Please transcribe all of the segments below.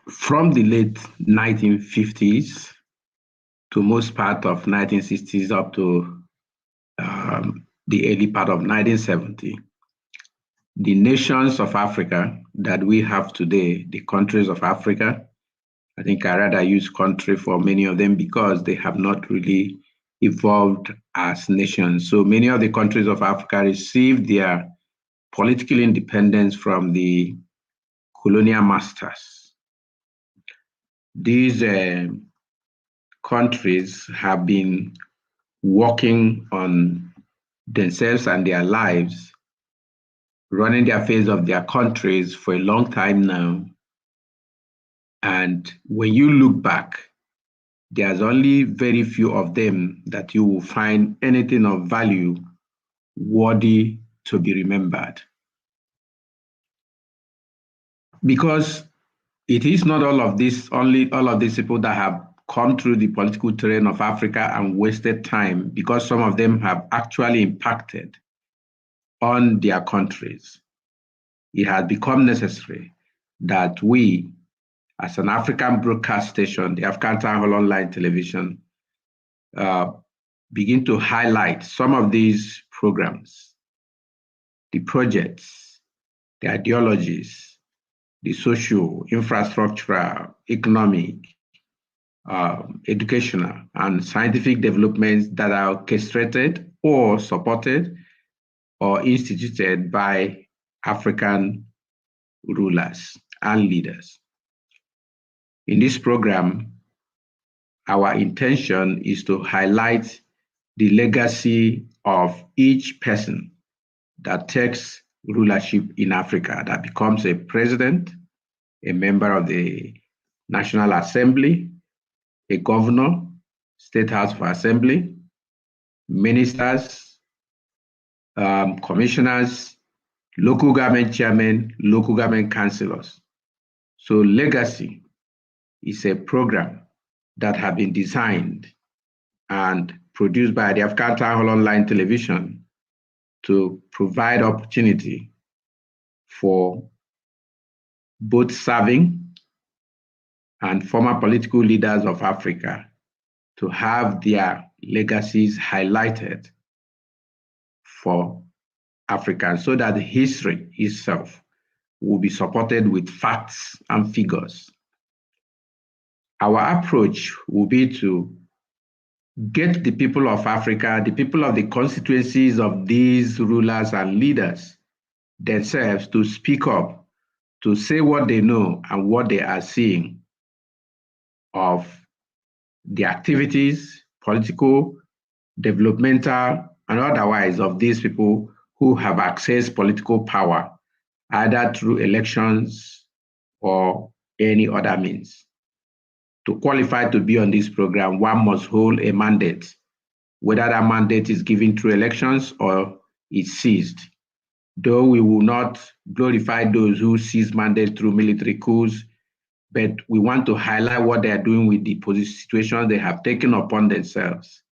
From the late 1950s to most part of 1960s up to the early part of 1970, the nations of Africa that we have today, the countries of Africa, I think I rather use country for many of them because they have not really evolved as nations. So many of the countries of Africa received their political independence from the colonial masters. These countries have been working on themselves and their lives, running the affairs of their countries for a long time now. And when you look back, there's only very few of them that you will find anything of value worthy to be remembered. Because it is not all of these people that have come through the political terrain of Africa and wasted time, because some of them have actually impacted on their countries. It has become necessary that we, as an African broadcast station, the African Town Hall Online Television, begin to highlight some of these programs, the projects, the ideologies, the social, infrastructural, economic, educational, and scientific developments that are orchestrated or supported or instituted by African rulers and leaders. In this program, our intention is to highlight the legacy of each person that takes rulership in Africa, that becomes a president, a member of the National Assembly, a governor, State House of Assembly, ministers, commissioners, local government chairmen, local government councilors. So legacy is a program that has been designed and produced by the African Town Hall Online Television to provide opportunity for both serving and former political leaders of Africa to have their legacies highlighted for Africans, so that the history itself will be supported with facts and figures. Our approach will be to get the people of Africa, the people of the constituencies of these rulers and leaders themselves to speak up, to say what they know and what they are seeing of the activities, political, developmental, and otherwise of these people who have accessed political power, either through elections or any other means. To qualify to be on this program, one must hold a mandate, whether that mandate is given through elections or is seized. Though we will not glorify those who seize mandate through military coups, but we want to highlight what they are doing with the situations they have taken upon themselves.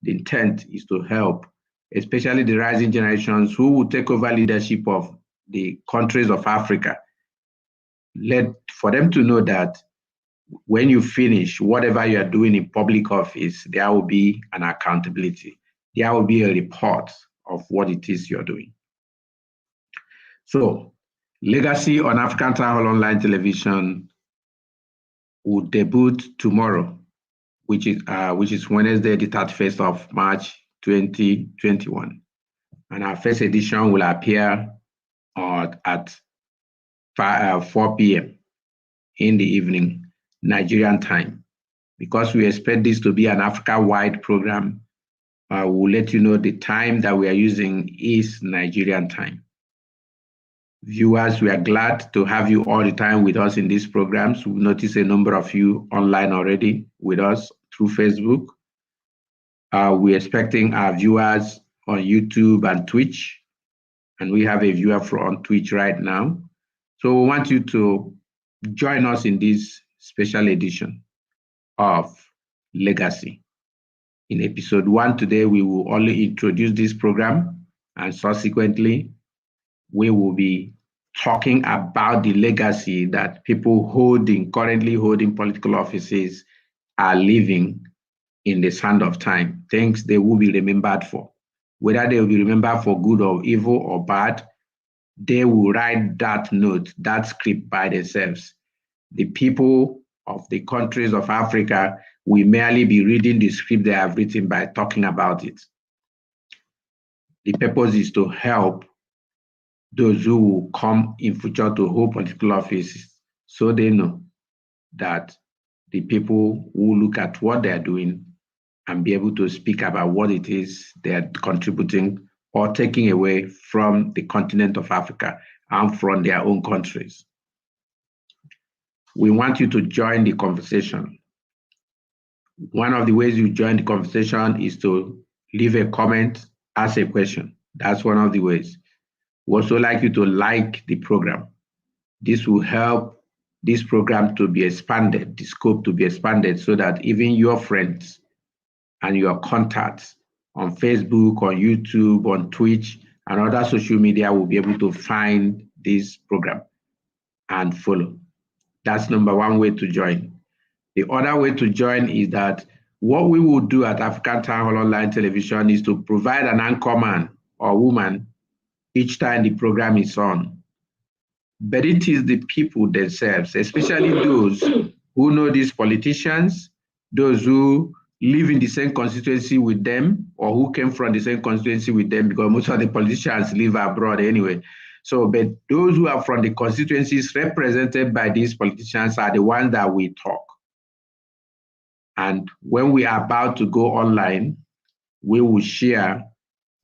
The intent is to help, especially the rising generations who will take over leadership of the countries of Africa. For them to know that when you finish whatever you are doing in public office, there will be an accountability. There will be a report of what it is you're doing. So, Legacy on African Town Hall Online Television will debut tomorrow, which is Wednesday, the 31st of March, 2021. And our first edition will appear at 4 p.m. in the evening, Nigerian time. Because we expect this to be an Africa-wide program, we'll let you know the time that we are using is Nigerian time. Viewers, we are glad to have you all the time with us in these programs. We've noticed a number of you online already with us through Facebook. We're expecting our viewers on YouTube and Twitch, and we have a viewer on Twitch right now. So we want you to join us in this special edition of Legacy. In episode 1 today, we will only introduce this program, and subsequently, we will be talking about the legacy that people currently holding political offices are leaving in the sand of time, things they will be remembered for. Whether they will be remembered for good or evil or bad, they will write that note, that script by themselves. The people of the countries of Africa will merely be reading the script they have written by talking about it. The purpose is to help those who will come in future to hold political offices, so they know that the people will look at what they're doing and be able to speak about what it is they're contributing or taking away from the continent of Africa and from their own countries. We want you to join the conversation. One of the ways you join the conversation is to leave a comment, ask a question. That's one of the ways. We also like you to like the program. This will help this program to be expanded, the scope to be expanded, so that even your friends and your contacts on Facebook, on YouTube, on Twitch, and other social media will be able to find this program and follow. That's number one way to join. The other way to join is that what we will do at African Town Hall Online Television is to provide an anchorman or woman each time the program is on. But it is the people themselves, especially those who know these politicians, those who live in the same constituency with them, or who came from the same constituency with them, because most of the politicians live abroad anyway. So, but those who are from the constituencies represented by these politicians are the ones that we talk. And when we are about to go online, we will share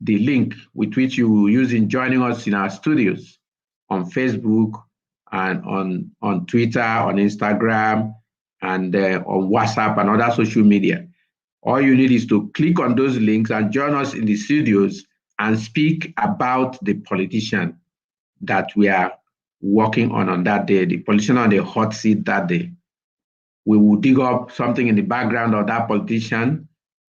the link with which you will use in joining us in our studios on Facebook and on Twitter, on Instagram, and on WhatsApp and other social media. All you need is to click on those links and join us in the studios and speak about the politician that we are working on that day, the politician on the hot seat that day. We will dig up something in the background of that politician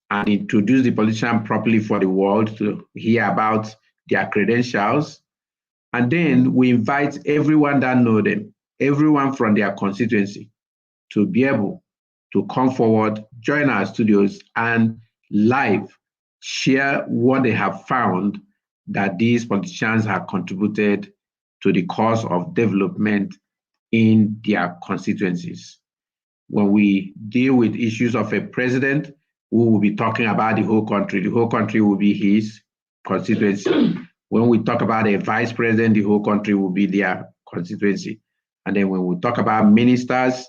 and introduce the politician properly for the world to hear about their credentials. And then we invite everyone that knows them, everyone from their constituency, to be able to come forward, join our studios, and live share what they have found that these politicians have contributed to the cause of development in their constituencies. When we deal with issues of a president, we will be talking about the whole country. The whole country will be his constituency. When we talk about a vice president, the whole country will be their constituency. And then when we talk about ministers,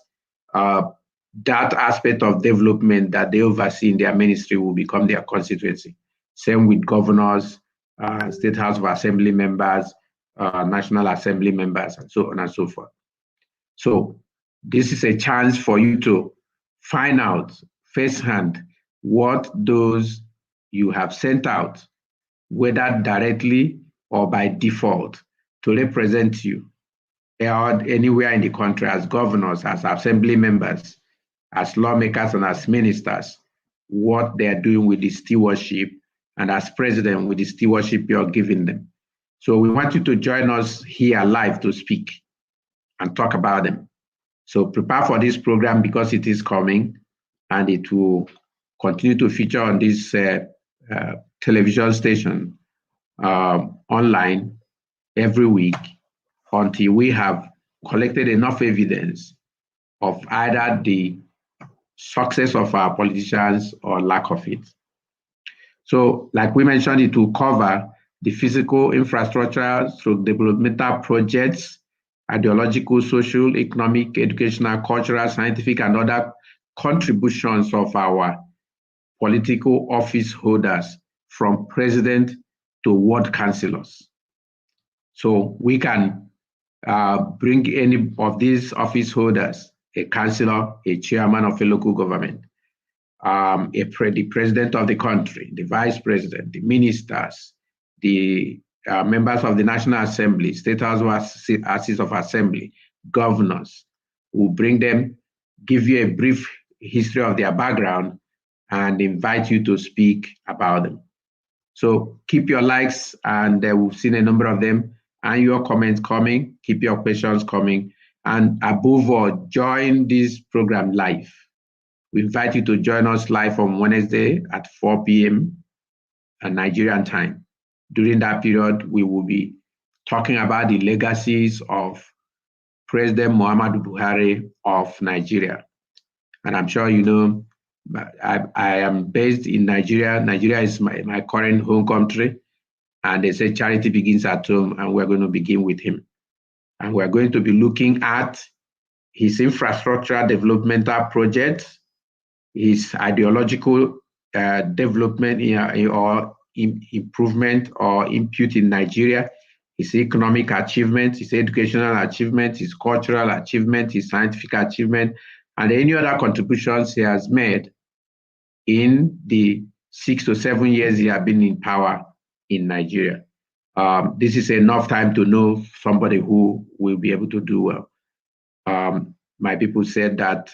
that aspect of development that they oversee in their ministry will become their constituency. Same with governors, State House of Assembly members, National Assembly members, and so on and so forth. So this is a chance for you to find out firsthand what those you have sent out, whether directly or by default, to represent you anywhere in the country as governors, as assembly members, as lawmakers, and as ministers, what they're doing with the stewardship, and as president with the stewardship you're giving them. So we want you to join us here live to speak and talk about them. So prepare for this program because it is coming, and it will continue to feature on this television station online every week until we have collected enough evidence of either the success of our politicians or lack of it. So, like we mentioned, it will cover the physical infrastructure through developmental projects, ideological, social, economic, educational, cultural, scientific, and other contributions of our political office holders from president to ward councilors. So we can bring any of these office holders, a councillor, a chairman of a local government, the president of the country, the vice president, the ministers, the members of the National Assembly, State House of Assembly, governors. We'll bring them, give you a brief history of their background, and invite you to speak about them. So keep your likes, and we've seen a number of them, and your comments coming. Keep your questions coming. And above all, join this program live. We invite you to join us live on Wednesday at 4 p.m. Nigerian time. During that period, we will be talking about the legacies of President Muhammadu Buhari of Nigeria. And I'm sure you know, I am based in Nigeria. Nigeria is my current home country. And they say charity begins at home, and we're going to begin with him. And we're going to be looking at his infrastructural developmental projects, his ideological development or improvement or input in Nigeria, his economic achievements, his educational achievements, his cultural achievements, his scientific achievement, and any other contributions he has made in the 6 to 7 years he has been in power in Nigeria. This is enough time to know somebody who will be able to do well. My people said that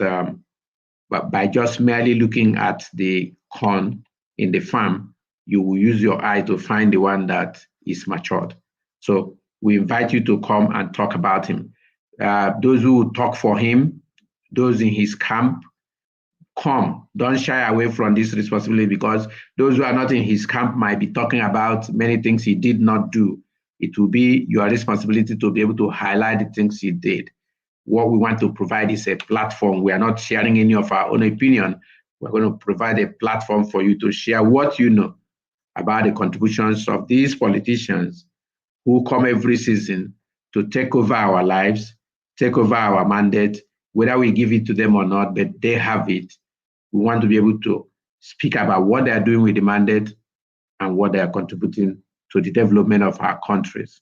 but by just merely looking at the corn in the farm, you will use your eye to find the one that is matured. So we invite you to come and talk about him. Those who talk for him, those in his camp, come. Don't shy away from this responsibility, because those who are not in his camp might be talking about many things he did not do. It will be your responsibility to be able to highlight the things he did. What we want to provide is a platform. We are not sharing any of our own opinion. We're going to provide a platform for you to share what you know about the contributions of these politicians who come every season to take over our lives, take over our mandate, whether we give it to them or not, but they have it. We want to be able to speak about what they are doing with the mandate and what they are contributing to the development of our countries.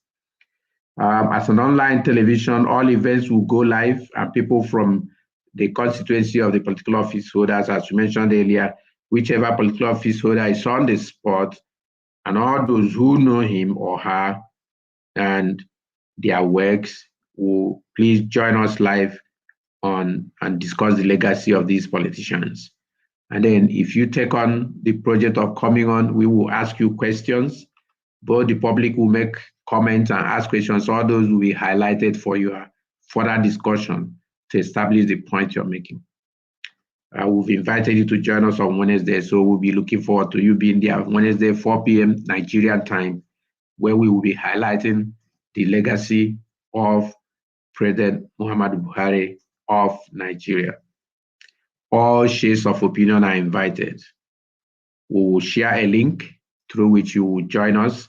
As an online television, all events will go live, and people from the constituency of the political office holders, as we mentioned earlier, whichever political office holder is on the spot, and all those who know him or her and their works will please join us live on and discuss the legacy of these politicians. And then if you take on the project of coming on, we will ask you questions. Both the public will make comments and ask questions. All those will be highlighted for your further discussion to establish the point you're making. We've invited you to join us on Wednesday, so we'll be looking forward to you being there on Wednesday, 4 p.m. Nigerian time, where we will be highlighting the legacy of President Muhammadu Buhari of Nigeria. All shades of opinion are invited. We will share a link through which you will join us.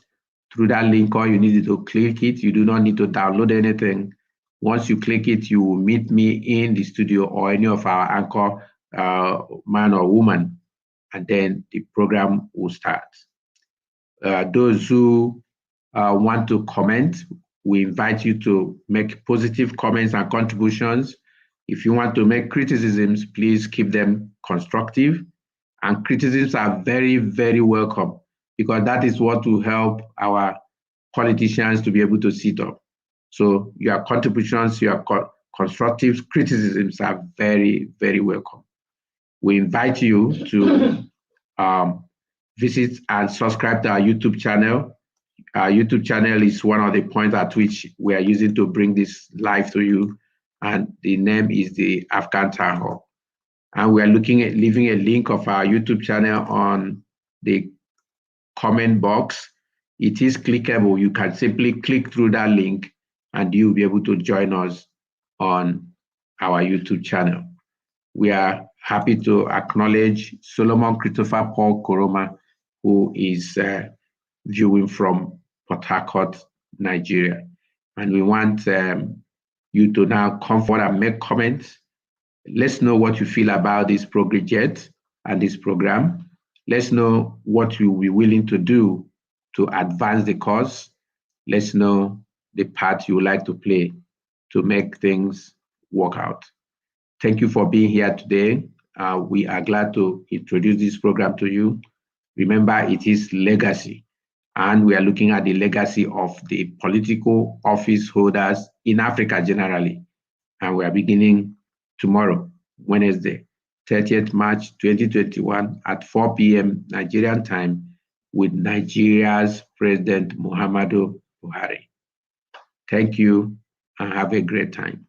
Through that link, all you need to click it. You do not need to download anything. Once you click it, you will meet me in the studio or any of our anchor man or woman, and then the program will start. Those who want to comment, we invite you to make positive comments and contributions. If you want to make criticisms, please keep them constructive. And criticisms are very, very welcome, because that is what will help our politicians to be able to sit up. So your contributions, your constructive criticisms are very, very welcome. We invite you to visit and subscribe to our YouTube channel. Our YouTube channel is one of the points at which we are using to bring this live to you, and the name is the African Town Hall. And we are looking at leaving a link of our YouTube channel on the comment box. It is clickable. You can simply click through that link and you'll be able to join us on our YouTube channel. We are happy to acknowledge Solomon Christopher Paul Koroma, who is viewing from Port Harcourt, Nigeria. And we want you to now come forward and make comments. Let's know what you feel about this project and this program. Let's know what you will be willing to do to advance the cause. Let's know the part you would like to play to make things work out. Thank you for being here today. We are glad to introduce this program to you. Remember, it is legacy, and we are looking at the legacy of the political office holders in Africa generally. And we are beginning tomorrow, Wednesday, 30th March 2021 at 4 p.m. Nigerian time with Nigeria's President Muhammadu Buhari. Thank you and have a great time.